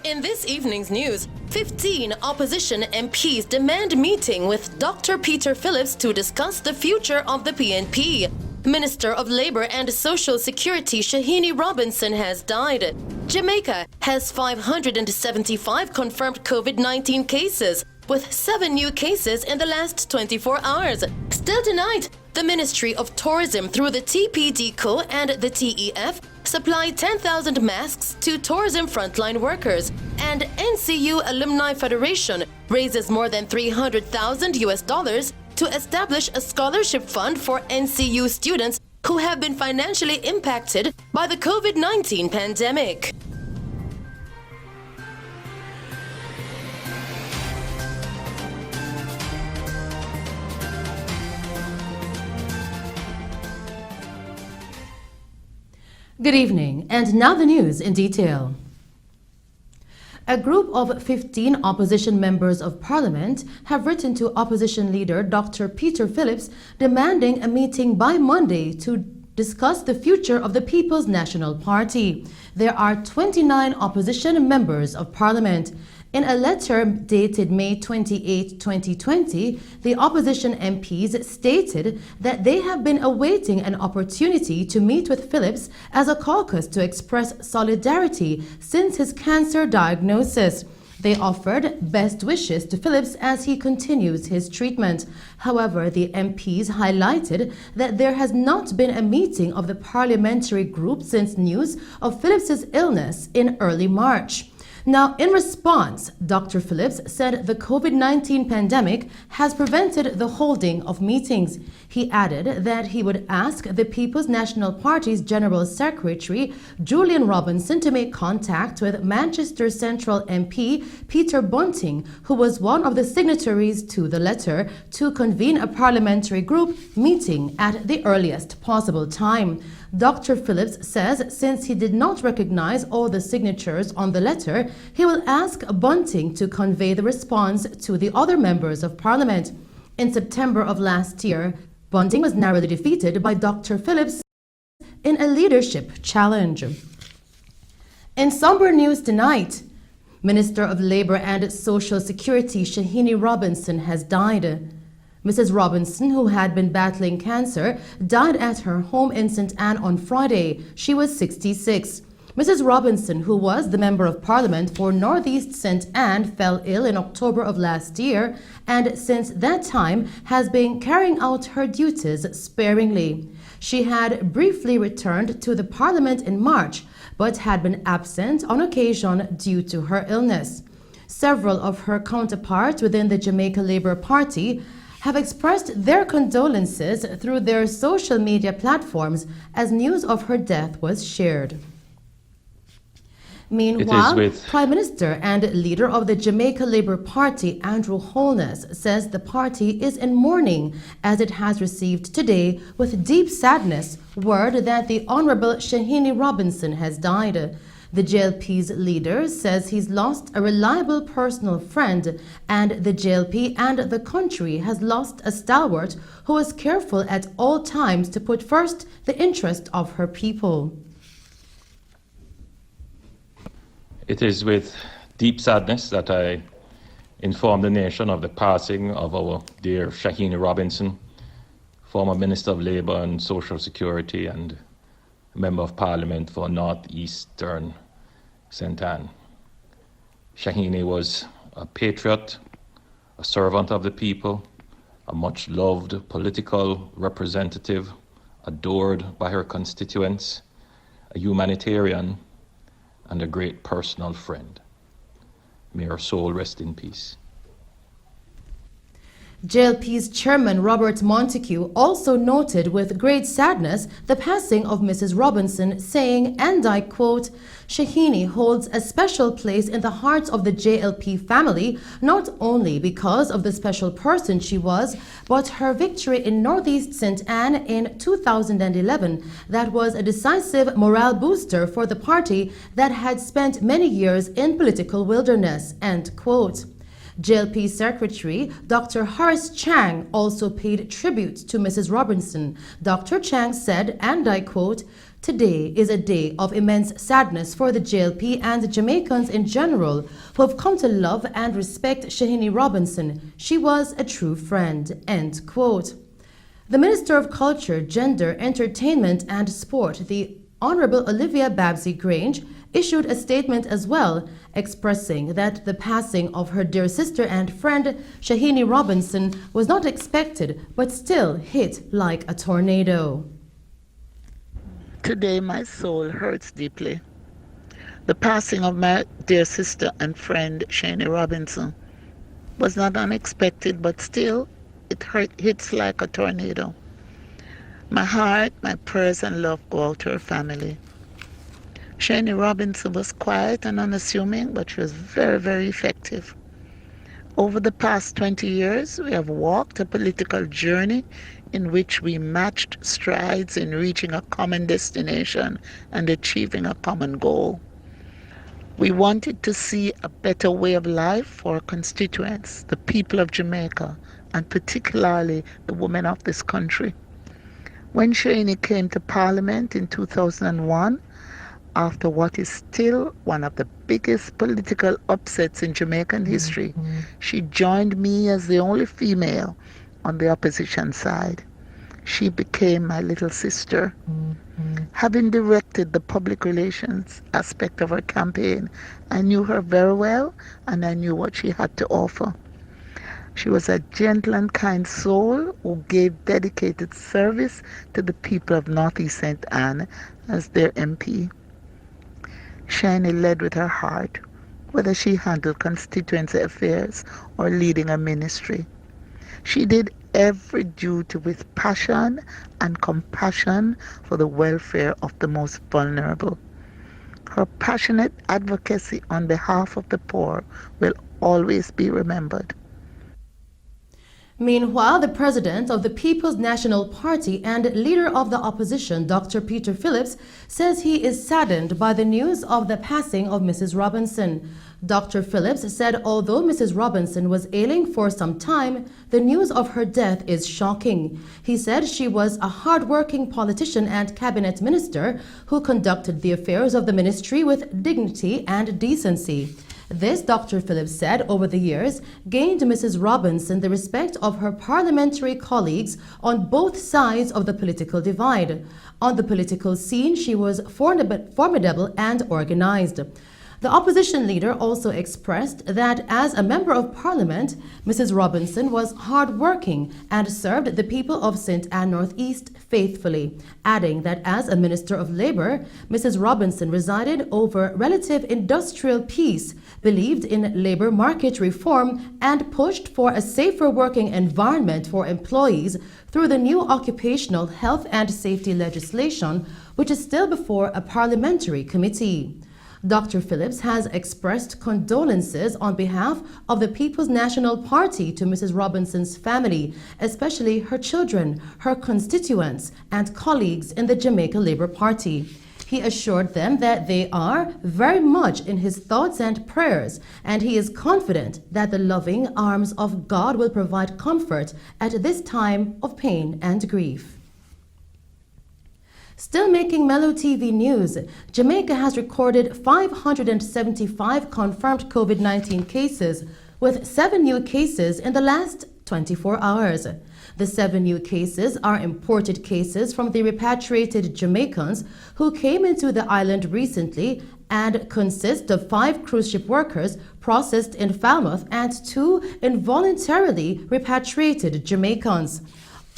In this evening's news, 15 opposition MPs demand meeting with Dr. Peter Phillips to discuss the future of the PNP. Minister of Labour and Social Security Shahine Robinson has died. Jamaica has 575 confirmed COVID-19 cases, with 7 new cases in the last 24 hours. Still tonight, the Ministry of Tourism through the TPDCO and the TEF supply 10,000 masks to tourism frontline workers, and NCU Alumni Federation raises more than $300,000 to establish a scholarship fund for NCU students who have been financially impacted by the COVID-19 pandemic. Good evening, and now the news in detail. A group of 15 opposition members of parliament have written to opposition leader Dr. Peter Phillips demanding a meeting by Monday to discuss the future of the People's National Party. There are 29 opposition members of parliament. In a letter dated May 28, 2020, the opposition MPs stated that they have been awaiting an opportunity to meet with Phillips as a caucus to express solidarity since his cancer diagnosis. They offered best wishes to Phillips as he continues his treatment. However, the MPs highlighted that there has not been a meeting of the parliamentary group since news of Phillips's illness in early March. Now, in response, Dr. Phillips said the COVID-19 pandemic has prevented the holding of meetings. He added that he would ask the People's National Party's General Secretary, Shahine Robinson, to make contact with Manchester Central MP Peter Bunting, who was one of the signatories to the letter, to convene a parliamentary group meeting at the earliest possible time. Dr. Phillips says since he did not recognize all the signatures on the letter, he will ask Bunting to convey the response to the other members of Parliament. In September of last year, Bunting was narrowly defeated by Dr. Phillips in a leadership challenge. In somber news tonight, Minister of Labour and Social Security Shahine Robinson has died. Mrs. Robinson, who had been battling cancer, died at her home in St. Anne on Friday. She was 66. Mrs. Robinson, who was the Member of Parliament for North East St. Anne, fell ill in October of last year and since that time has been carrying out her duties sparingly. She had briefly returned to the Parliament in March, but had been absent on occasion due to her illness. Several of her counterparts within the Jamaica Labour Party have expressed their condolences through their social media platforms as news of her death was shared. Meanwhile, Prime Minister and leader of the Jamaica Labour Party, Andrew Holness, says the party is in mourning as it has received today with deep sadness word that the Honourable Shahine Robinson has died. The JLP's leader says he's lost a reliable personal friend, and the JLP and the country has lost a stalwart who was careful at all times to put first the interest of her people. It is with deep sadness that I inform the nation of the passing of our dear Shahine Robinson, former Minister of Labour and Social Security and Member of Parliament for Northeastern St. Anne. Shahine was a patriot, a servant of the people, a much loved political representative, adored by her constituents, a humanitarian, and a great personal friend. May her soul rest in peace. JLP's chairman Robert Montague also noted with great sadness the passing of Mrs. Robinson, saying, and I quote, "Shahine holds a special place in the hearts of the JLP family, not only because of the special person she was, but her victory in Northeast St. Anne in 2011 that was a decisive morale booster for the party that had spent many years in political wilderness," end quote. JLP Secretary Dr. Horace Chang also paid tribute to Mrs. Robinson. Dr. Chang said, and I quote, Today is a day of immense sadness for the JLP and Jamaicans in general who have come to love and respect Shahine Robinson. She was a true friend." End quote. The Minister of Culture, Gender, Entertainment and Sport, the Honourable Olivia Babsy-Grange, issued a statement as well, expressing that the passing of her dear sister and friend Shahine Robinson was not expected but still hit like a tornado. Today my soul hurts deeply. The passing of my dear sister and friend Shahine Robinson was not unexpected, but still it hits like a tornado. My heart, my prayers and love go out to her family. Shahine Robinson was quiet and unassuming, but she was very, very effective. Over the past 20 years, we have walked a political journey in which we matched strides in reaching a common destination and achieving a common goal. We wanted to see a better way of life for our constituents, the people of Jamaica, and particularly the women of this country. When Shahine came to Parliament in 2001, after what is still one of the biggest political upsets in Jamaican history, she joined me as the only female on the opposition side. She became my little sister. Having directed the public relations aspect of her campaign, I knew her very well and I knew what she had to offer. She was a gentle and kind soul who gave dedicated service to the people of North East St. Anne as their MP. Shahine led with her heart, whether she handled constituency affairs or leading a ministry. She did every duty with passion and compassion for the welfare of the most vulnerable. Her passionate advocacy on behalf of the poor will always be remembered. Meanwhile, the president of the People's National Party and leader of the opposition, Dr. Peter Phillips, says he is saddened by the news of the passing of Mrs. Robinson. Dr. Phillips said although Mrs. Robinson was ailing for some time, the news of her death is shocking. He said she was a hard-working politician and cabinet minister who conducted the affairs of the ministry with dignity and decency. This, Dr. Phillips said, over the years, gained Mrs. Robinson the respect of her parliamentary colleagues on both sides of the political divide. On the political scene, she was formidable and organized. The opposition leader also expressed that as a member of parliament, Mrs. Robinson was hard-working and served the people of St. Anne Northeast faithfully, adding that as a Minister of Labour, Mrs. Robinson resided over relative industrial peace, believed in labour market reform, and pushed for a safer working environment for employees through the new occupational health and safety legislation, which is still before a parliamentary committee. Dr. Phillips has expressed condolences on behalf of the People's National Party to Mrs. Robinson's family, especially her children, her constituents, and colleagues in the Jamaica Labour Party. He assured them that they are very much in his thoughts and prayers, and he is confident that the loving arms of God will provide comfort at this time of pain and grief. Still making Mello TV news, Jamaica has recorded 575 confirmed COVID-19 cases, with 7 new cases in the last 24 hours. The 7 new cases are imported cases from the repatriated Jamaicans who came into the island recently and consist of 5 cruise ship workers processed in Falmouth and 2 involuntarily repatriated Jamaicans.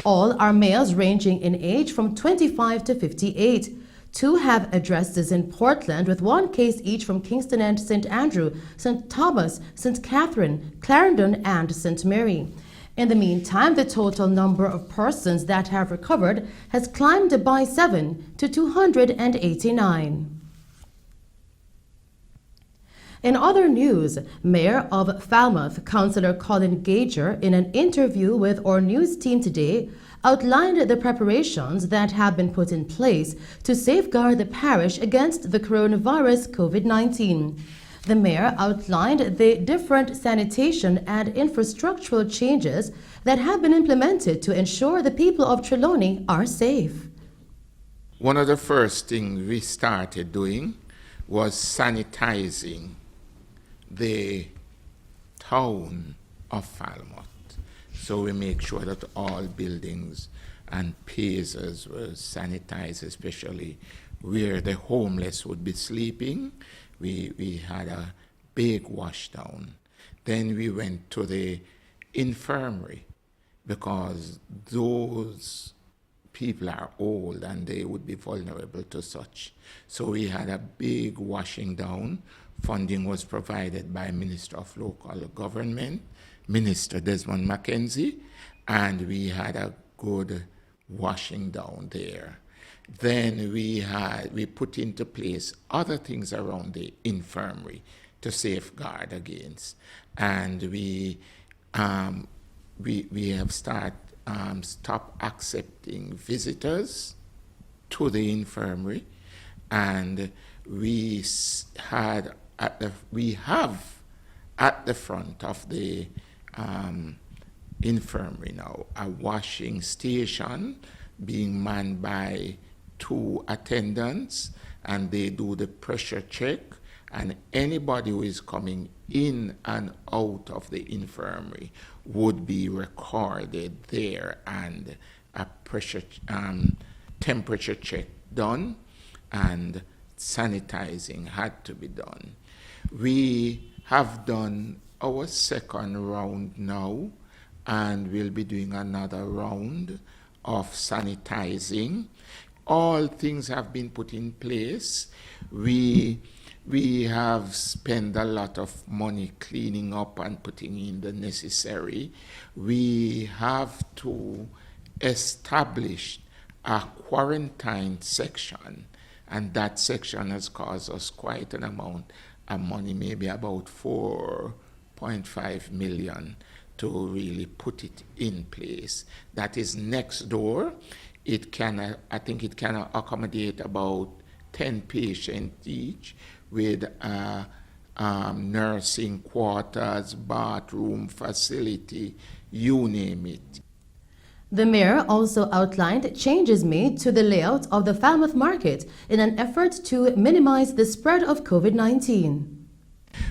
All are males ranging in age from 25 to 58. 2 have addresses in Portland, with 1 case each from Kingston and St. Andrew, St. Thomas, St. Catherine, Clarendon, and St. Mary. In the meantime, the total number of persons that have recovered has climbed by 7 to 289. In other news, Mayor of Falmouth, Councillor Colin Gager, in an interview with our news team today, outlined the preparations that have been put in place to safeguard the parish against the coronavirus COVID-19. The mayor outlined the different sanitation and infrastructural changes that have been implemented to ensure the people of Trelawney are safe. one of the first things we started doing was sanitizing the town of Falmouth. So we make sure that all buildings and places were sanitized, especially where the homeless would be sleeping. We had a big wash down. Then we went to the infirmary because those people are old and they would be vulnerable to such. So we had a big washing down. Funding was provided by Minister of Local Government, Minister Desmond Mackenzie, and we had a good washing down there. Then we put into place other things around the infirmary to safeguard against, and we have stopped accepting visitors to the infirmary, and we have at the front of the infirmary now a washing station being manned by 2 attendants, and they do the pressure check, and anybody who is coming in and out of the infirmary would be recorded there and a temperature check done, and sanitizing had to be done. We have done our second round now, and we'll be doing another round of sanitizing. All things have been put in place. We have spent a lot of money cleaning up and putting in the necessary. We have to establish a quarantine section, and that section has cost us quite an amount of money, maybe about 4.5 million to really put it in place. That is next door. I think it can accommodate about 10 patients each, with nursing quarters, bathroom facility, you name it. The mayor also outlined changes made to the layout of the Falmouth market in an effort to minimize the spread of COVID-19.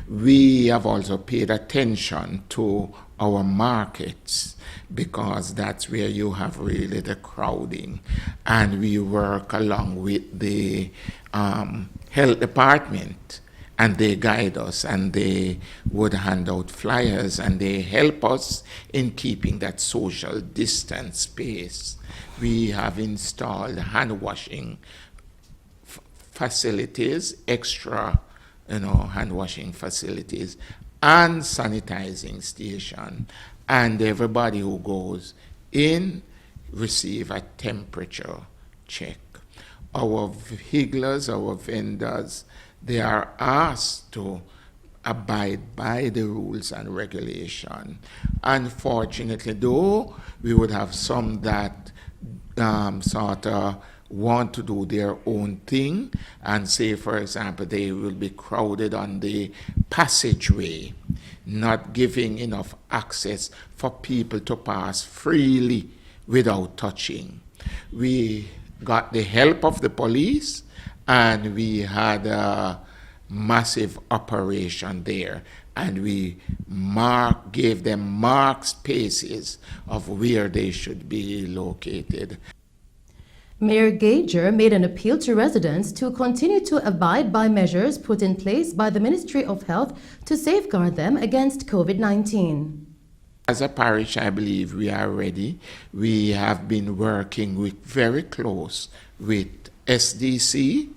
We have also paid attention to our markets because that's where you have really the crowding, and we work along with the health department, and they guide us, and they would hand out flyers, and they help us in keeping that social distance space. We have installed hand washing facilities, extra hand washing facilities, and sanitizing station, and everybody who goes in receive a temperature check. Our higglers, our vendors, they are asked to abide by the rules and regulation. Unfortunately, though, we would have some that sort of want to do their own thing and say, for example, they will be crowded on the passageway, not giving enough access for people to pass freely without touching. We got the help of the police, and we had a massive operation there, and we gave them marked spaces of where they should be located. Mayor Gager made an appeal to residents to continue to abide by measures put in place by the Ministry of Health to safeguard them against COVID-19. As a parish, I believe we are ready. We have been working very close with SDC,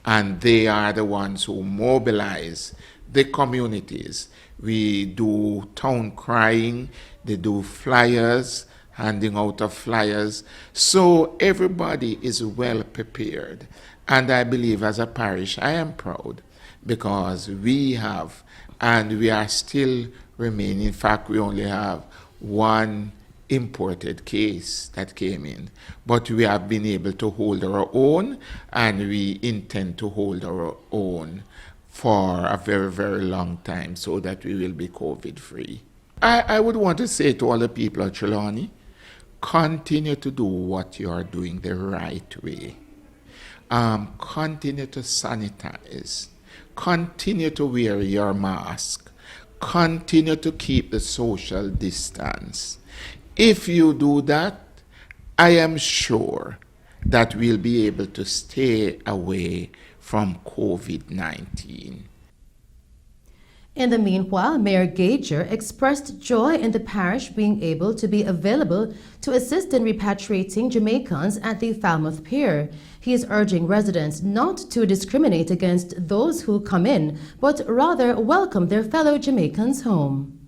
and they are the ones who mobilize the communities. We do town crying, they do flyers, handing out of flyers. So everybody is well prepared. And I believe as a parish, I am proud because we have, and we are still remaining. In fact, we only have one imported case that came in. But we have been able to hold our own, and we intend to hold our own for a very, very long time so that we will be COVID-free. I would want to say to all the people of Trelawney, continue to do what you are doing the right way. continue to sanitize, continue to wear your mask, continue to keep the social distance. If you do that, I am sure that we'll be able to stay away from COVID-19. In the meanwhile, Mayor Gager expressed joy in the parish being able to be available to assist in repatriating Jamaicans at the Falmouth Pier. He is urging residents not to discriminate against those who come in, but rather welcome their fellow Jamaicans home.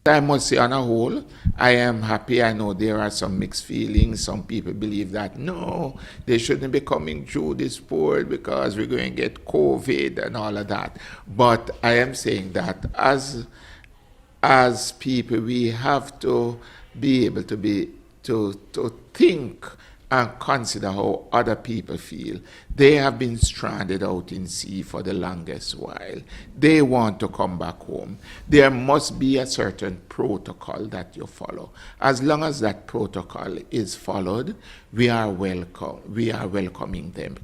I must say, on a whole, I am happy. I know there are some mixed feelings. Some people believe that, no, they shouldn't be coming through this port because we're going to get COVID and all of that. But I am saying that as people, we have to be able to think and consider how other people feel. They have been stranded out in sea for the longest while. They want to come back home. There must be a certain protocol that you follow. As long as that protocol is followed, we are welcoming them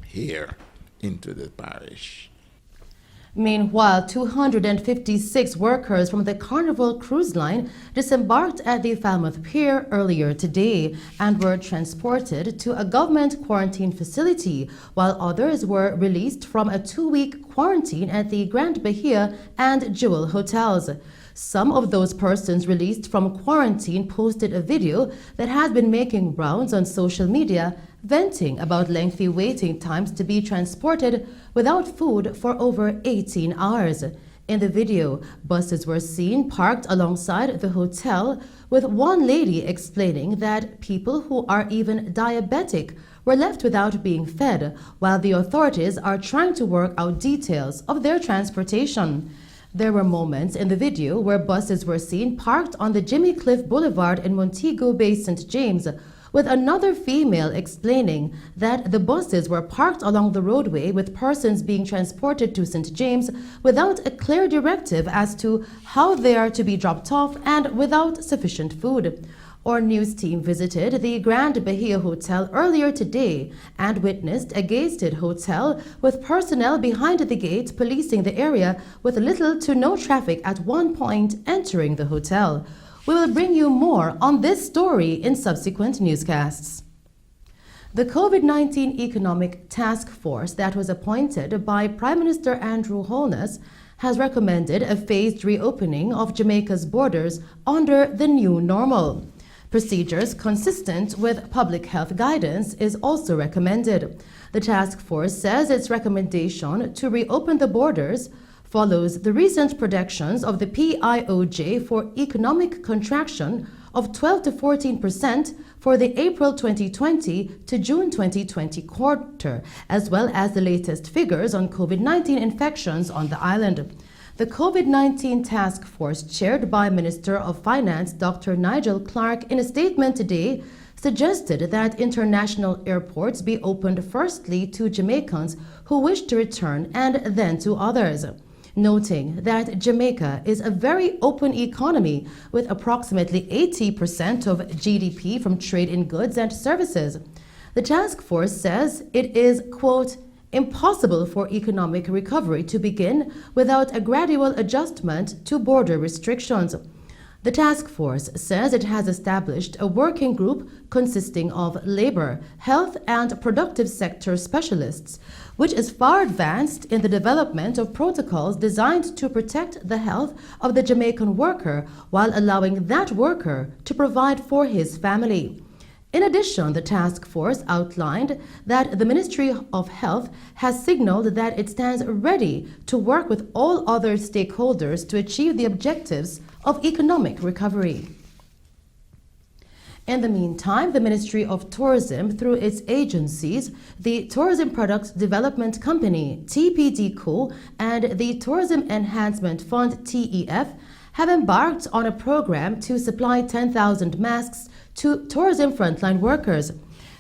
here into the parish. Meanwhile, 256 workers from the Carnival Cruise Line disembarked at the Falmouth Pier earlier today and were transported to a government quarantine facility, while others were released from a 2-week quarantine at the Grand Bahia and Jewel hotels. Some of those persons released from quarantine posted a video that has been making rounds on social media, venting about lengthy waiting times to be transported without food for over 18 hours. In the video, buses were seen parked alongside the hotel, with one lady explaining that people who are even diabetic were left without being fed, while the authorities are trying to work out details of their transportation. There were moments in the video where buses were seen parked on the Jimmy Cliff Boulevard in Montego Bay, St. James, with another female explaining that the buses were parked along the roadway with persons being transported to St. James without a clear directive as to how they are to be dropped off and without sufficient food. Our news team visited the Grand Bahia Hotel earlier today and witnessed a gated hotel with personnel behind the gate policing the area with little to no traffic at one point entering the hotel. We will bring you more on this story in subsequent newscasts. The COVID-19 Economic Task Force that was appointed by Prime Minister Andrew Holness has recommended a phased reopening of Jamaica's borders under the new normal. Procedures consistent with public health guidance is also recommended. The task force says its recommendation to reopen the borders follows the recent predictions of the PIOJ for economic contraction of 12 to 14% for the April 2020 to June 2020 quarter, as well as the latest figures on COVID-19 infections on the island. The COVID-19 task force, chaired by Minister of Finance Dr. Nigel Clark, in a statement today suggested that international airports be opened firstly to Jamaicans who wish to return and then to others, noting that Jamaica is a very open economy with approximately 80% of GDP from trade in goods and services. The task force says it is, quote, impossible for economic recovery to begin without a gradual adjustment to border restrictions. The task force says it has established a working group consisting of labor, health, and productive sector specialists, which is far advanced in the development of protocols designed to protect the health of the Jamaican worker while allowing that worker to provide for his family. In addition, the task force outlined that the Ministry of Health has signaled that it stands ready to work with all other stakeholders to achieve the objectives of economic recovery. In the meantime, the Ministry of Tourism, through its agencies, the Tourism Products Development Company, TPDCO, and the Tourism Enhancement Fund, TEF, have embarked on a program to supply 10,000 masks to tourism frontline workers.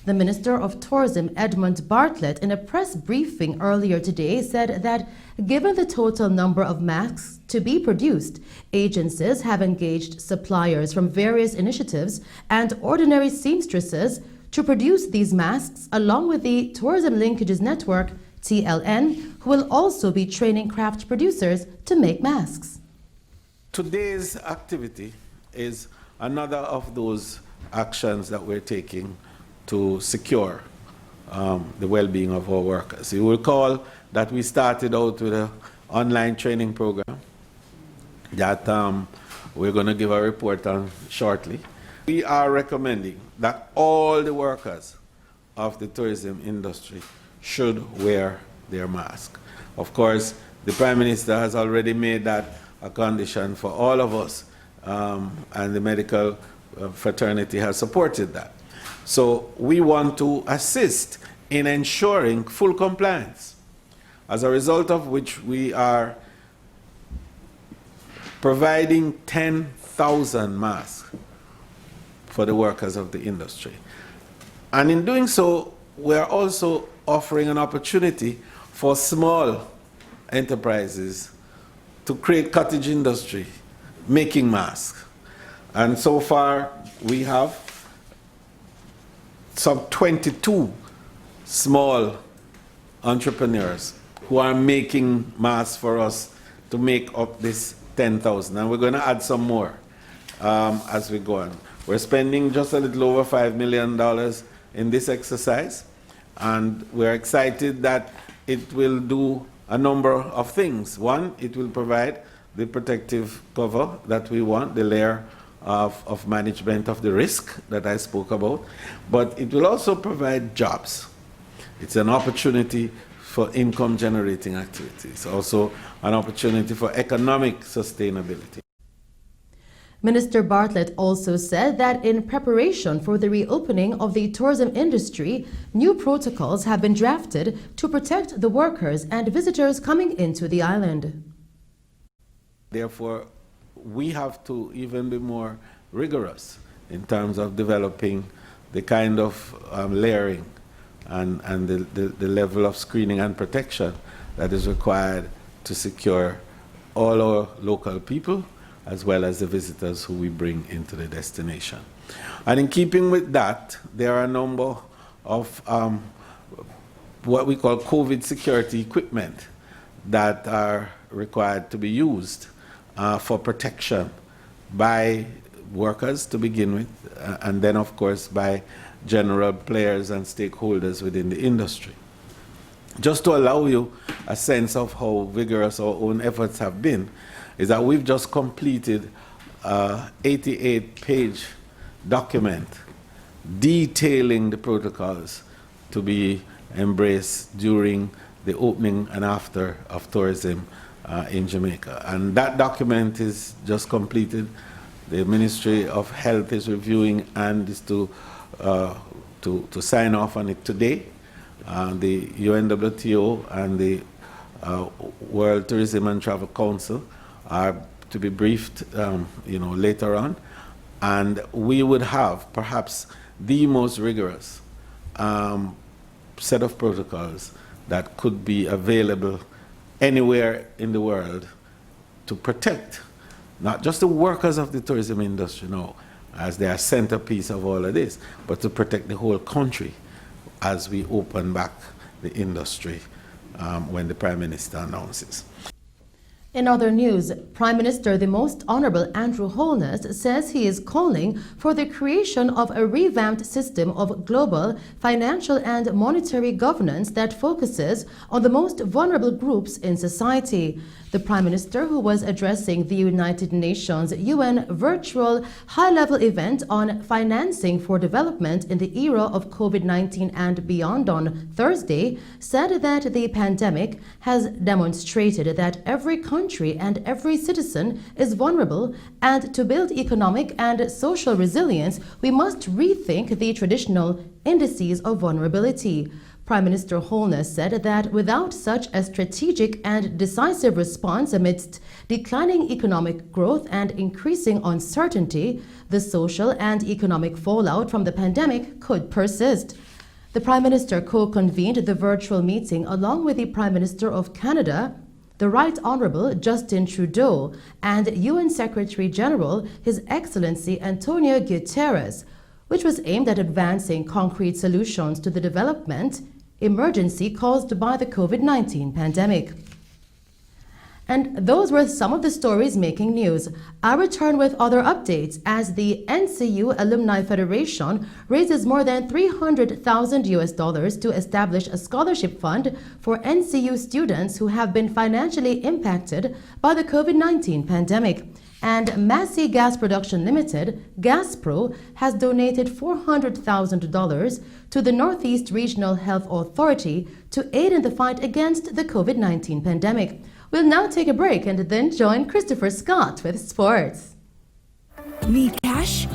The Minister of Tourism, Edmund Bartlett, in a press briefing earlier today, said that given the total number of masks to be produced, agencies have engaged suppliers from various initiatives and ordinary seamstresses to produce these masks, along with the Tourism Linkages Network, TLN, who will also be training craft producers to make masks. Today's activity is another of those actions that we're taking to secure the well-being of our workers. You will recall that we started out with an online training program that we're going to give a report on shortly. We are recommending that all the workers of the tourism industry should wear their mask. Of course, the Prime Minister has already made that a condition for all of us, and the medical fraternity has supported that. So we want to assist in ensuring full compliance, as a result of which we are providing 10,000 masks for the workers of the industry. And in doing so, we are also offering an opportunity for small enterprises to create cottage industry, making masks. And so far, we have some 22 small entrepreneurs who are making masks for us to make up this 10,000. And we're going to add some more as we go on. We're spending just a little over $5 million in this exercise, and we're excited that it will do a number of things. One, it will provide the protective cover that we want, the layer of management of the risk that I spoke about, but it will also provide jobs. It's an opportunity for income generating activities, also an opportunity for economic sustainability. Minister Bartlett also said that in preparation for the reopening of the tourism industry, new protocols have been drafted to protect the workers and visitors coming into the island. Therefore, we have to even be more rigorous in terms of developing the kind of layering and the level of screening and protection that is required to secure all our local people as well as the visitors who we bring into the destination. And in keeping with that, there are a number of what we call COVID security equipment that are required to be used for protection by workers to begin with, and then of course by general players and stakeholders within the industry. Just to allow you a sense of how vigorous our own efforts have been, is that we've just completed an 88-page document detailing the protocols to be embraced during the opening and after of tourism in Jamaica. And that document is just completed. The Ministry of Health is reviewing and is to sign off on it today. The UNWTO and the World Tourism and Travel Council are to be briefed later on. And we would have perhaps the most rigorous set of protocols that could be available anywhere in the world to protect not just the workers of the tourism industry, no, as they are centerpiece of all of this, but to protect the whole country as we open back the industry when the Prime Minister announces. In other news, Prime Minister the Most Honorable Andrew Holness says he is calling for the creation of a revamped system of global financial and monetary governance that focuses on the most vulnerable groups in society. The Prime Minister, who was addressing the United Nations UN virtual high-level event on financing for development in the era of COVID-19 and beyond on Thursday, said that the pandemic has demonstrated that every country and every citizen is vulnerable, and to build economic and social resilience, we must rethink the traditional indices of vulnerability. Prime Minister Holness said that without such a strategic and decisive response amidst declining economic growth and increasing uncertainty, the social and economic fallout from the pandemic could persist. The Prime Minister co-convened the virtual meeting along with the Prime Minister of Canada, the Right Honourable Justin Trudeau, and UN Secretary General His Excellency Antonio Guterres, which was aimed at advancing concrete solutions to the development emergency caused by the COVID-19 pandemic. And those were some of the stories making news. I'll return with other updates as the NCU Alumni Federation raises more than $300,000 to establish a scholarship fund for NCU students who have been financially impacted by the COVID-19 pandemic. And Massey Gas Production Limited, GasPro, has donated $400,000 to the Northeast Regional Health Authority to aid in the fight against the COVID-19 pandemic. We'll now take a break and then join Christopher Scott with sports. Need cash?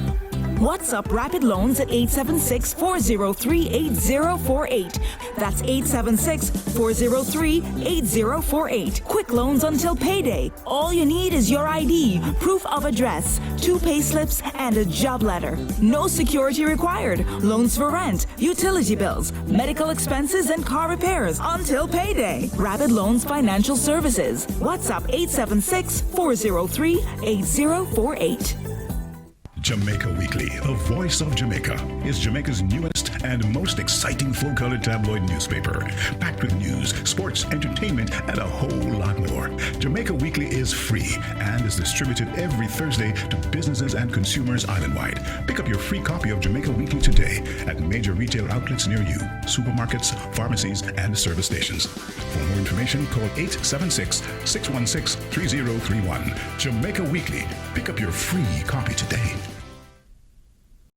WhatsApp Rapid Loans at 876-403-8048. That's 876-403-8048. Quick loans until payday. All you need is your ID, proof of address, 2 payslips, and a job letter. No security required. Loans for rent, utility bills, medical expenses, and car repairs until payday. Rapid Loans Financial Services. WhatsApp 876-403-8048. Jamaica Weekly, the voice of Jamaica, is Jamaica's newest and most exciting full-color tabloid newspaper, packed with news, sports, entertainment, and a whole lot more. Jamaica Weekly is free and is distributed every Thursday to businesses and consumers island-wide. Pick up your free copy of Jamaica Weekly today at major retail outlets near you, supermarkets, pharmacies, and service stations. For more information, call 876-616-3031. Jamaica Weekly. Pick up your free copy today.